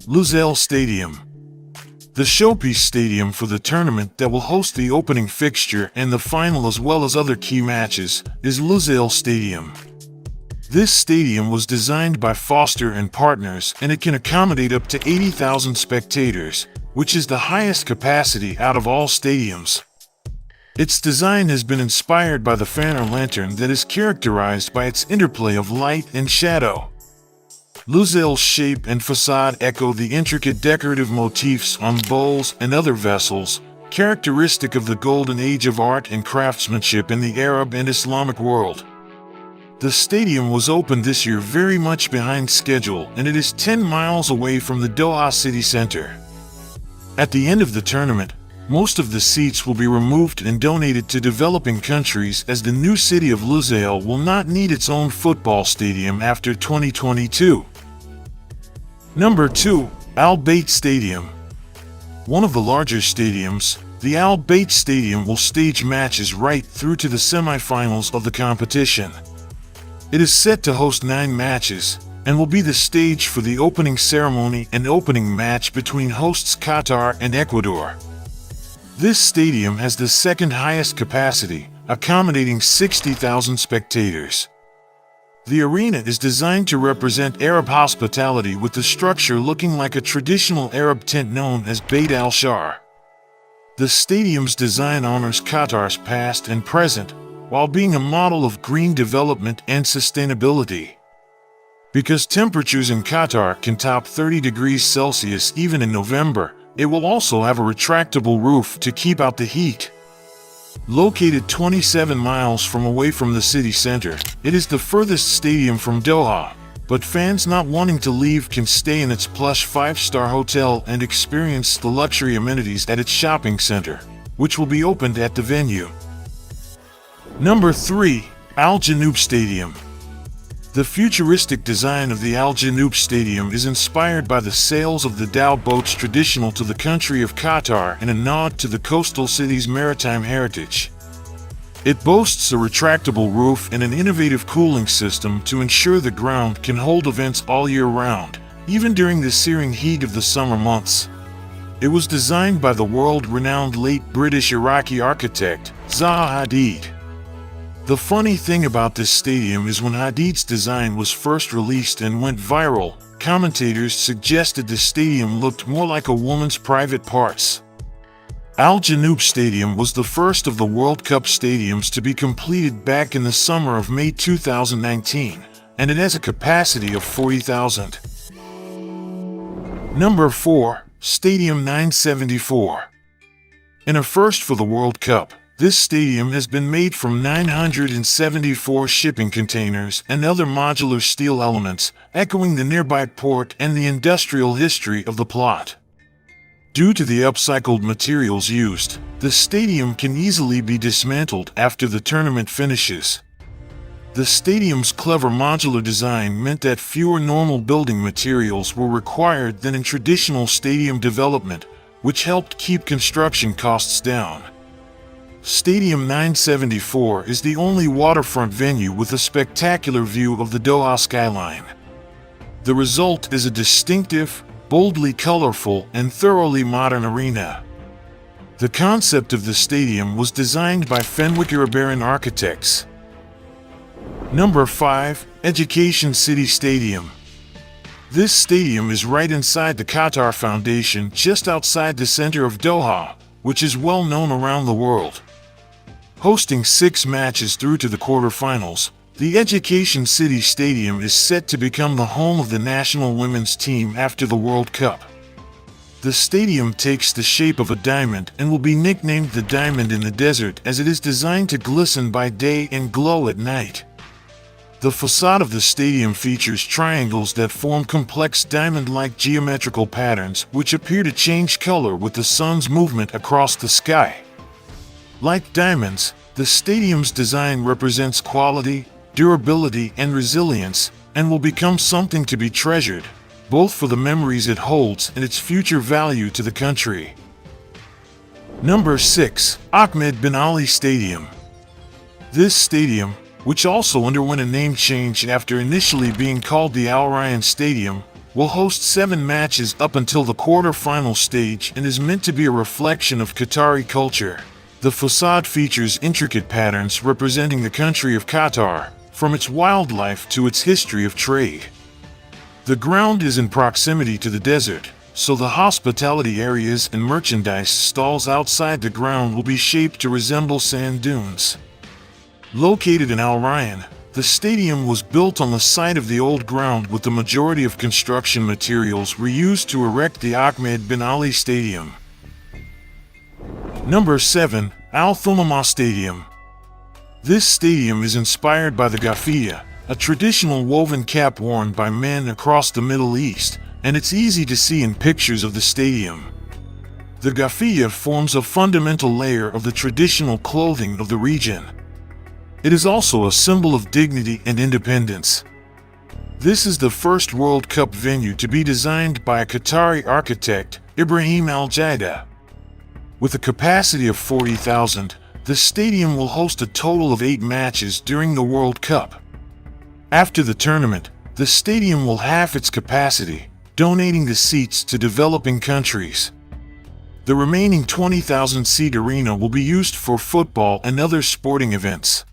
Lusail Stadium. The showpiece stadium for the tournament that will host the opening fixture and the final as well as other key matches is Lusail Stadium. This stadium was designed by Foster and Partners, and it can accommodate up to 80,000 spectators, which is the highest capacity out of all stadiums. Its design has been inspired by the Fanner lantern that is characterized by its interplay of light and shadow. Lusail's shape and facade echo the intricate decorative motifs on bowls and other vessels, characteristic of the golden age of art and craftsmanship in the Arab and Islamic world. The stadium was opened this year very much behind schedule, and it is 10 miles away from the Doha city center. At the end of the tournament, most of the seats will be removed and donated to developing countries, as the new city of Lusail will not need its own football stadium after 2022. Number 2. Al Bayt Stadium. One of the larger stadiums, the Al Bayt Stadium will stage matches right through to the semifinals of the competition. It is set to host 9 matches, and will be the stage for the opening ceremony and opening match between hosts Qatar and Ecuador. This stadium has the second highest capacity, accommodating 60,000 spectators. The arena is designed to represent Arab hospitality, with the structure looking like a traditional Arab tent known as Bayt al-Shar. The stadium's design honors Qatar's past and present, while being a model of green development and sustainability. Because temperatures in Qatar can top 30 degrees Celsius even in November, it will also have a retractable roof to keep out the heat. Located 27 miles away from the city center, it is the furthest stadium from Doha, but fans not wanting to leave can stay in its plush 5-star hotel and experience the luxury amenities at its shopping center, which will be opened at the venue. Number 3. Al Janoub Stadium. The futuristic design of the Al Janoub Stadium is inspired by the sails of the dhow boats traditional to the country of Qatar and a nod to the coastal city's maritime heritage. It boasts a retractable roof and an innovative cooling system to ensure the ground can hold events all year round, even during the searing heat of the summer months. It was designed by the world-renowned late British-Iraqi architect, Zaha Hadid. The funny thing about this stadium is when Hadid's design was first released and went viral, commentators suggested the stadium looked more like a woman's private parts. Al Janoub Stadium was the first of the World Cup stadiums to be completed back in the summer of May 2019, and it has a capacity of 40,000. Number 4. Stadium 974. In a first for the World Cup, this stadium has been made from 974 shipping containers and other modular steel elements, echoing the nearby port and the industrial history of the plot. Due to the upcycled materials used, the stadium can easily be dismantled after the tournament finishes. The stadium's clever modular design meant that fewer normal building materials were required than in traditional stadium development, which helped keep construction costs down. Stadium 974 is the only waterfront venue with a spectacular view of the Doha skyline. The result is a distinctive, boldly colorful, and thoroughly modern arena. The concept of the stadium was designed by Fenwick Irabaran architects. Number 5. Education City Stadium. This stadium is right inside the Qatar Foundation, just outside the center of Doha, which is well known around the world. Hosting 6 matches through to the quarterfinals, the Education City Stadium is set to become the home of the national women's team after the World Cup. The stadium takes the shape of a diamond and will be nicknamed the Diamond in the Desert, as it is designed to glisten by day and glow at night. The facade of the stadium features triangles that form complex diamond-like geometrical patterns which appear to change color with the sun's movement across the sky. Like diamonds, the stadium's design represents quality, durability, and resilience, and will become something to be treasured, both for the memories it holds and its future value to the country. Number 6. Ahmed bin Ali Stadium. This stadium, which also underwent a name change after initially being called the Al Rayyan Stadium, will host 7 matches up until the quarter-final stage and is meant to be a reflection of Qatari culture. The facade features intricate patterns representing the country of Qatar, from its wildlife to its history of trade. The ground is in proximity to the desert, so the hospitality areas and merchandise stalls outside the ground will be shaped to resemble sand dunes. Located in Al Rayyan, the stadium was built on the site of the old ground with the majority of construction materials reused to erect the Ahmed bin Ali Stadium. Number 7. Al Thumama Stadium. This stadium is inspired by the Ghafiya, a traditional woven cap worn by men across the Middle East, and it's easy to see in pictures of the stadium. The Ghafiya forms a fundamental layer of the traditional clothing of the region. It is also a symbol of dignity and independence. This is the first World Cup venue to be designed by a Qatari architect, Ibrahim Al-Jaida. With a capacity of 40,000, the stadium will host a total of 8 matches during the World Cup. After the tournament, the stadium will halve its capacity, donating the seats to developing countries. The remaining 20,000-seat arena will be used for football and other sporting events.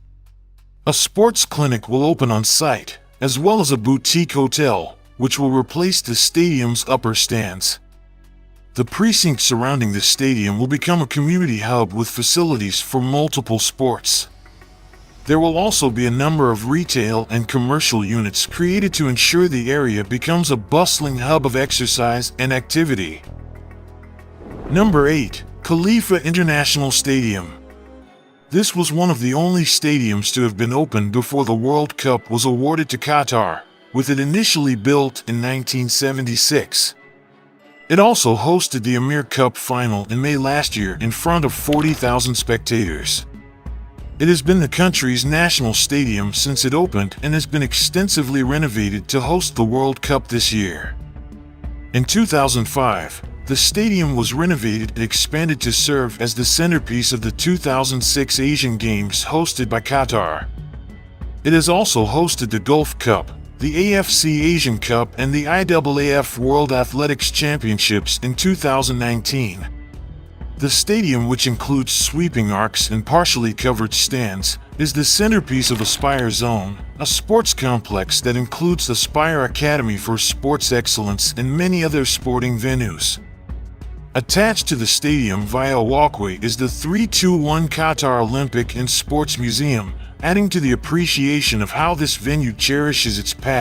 A sports clinic will open on site, as well as a boutique hotel, which will replace the stadium's upper stands. The precinct surrounding the stadium will become a community hub with facilities for multiple sports. There will also be a number of retail and commercial units created to ensure the area becomes a bustling hub of exercise and activity. Number 8. Khalifa International Stadium. This was one of the only stadiums to have been opened before the World Cup was awarded to Qatar, with it initially built in 1976. It also hosted the Emir Cup final in May last year in front of 40,000 spectators. It has been the country's national stadium since it opened and has been extensively renovated to host the World Cup this year. In 2005, the stadium was renovated and expanded to serve as the centerpiece of the 2006 Asian Games hosted by Qatar. It has also hosted the Gulf Cup, the AFC Asian Cup, and the IAAF World Athletics Championships in 2019. The stadium, which includes sweeping arcs and partially covered stands, is the centerpiece of Aspire Zone, a sports complex that includes Aspire Academy for Sports Excellence and many other sporting venues. Attached to the stadium via a walkway is the 321 Qatar Olympic and Sports Museum, adding to the appreciation of how this venue cherishes its past.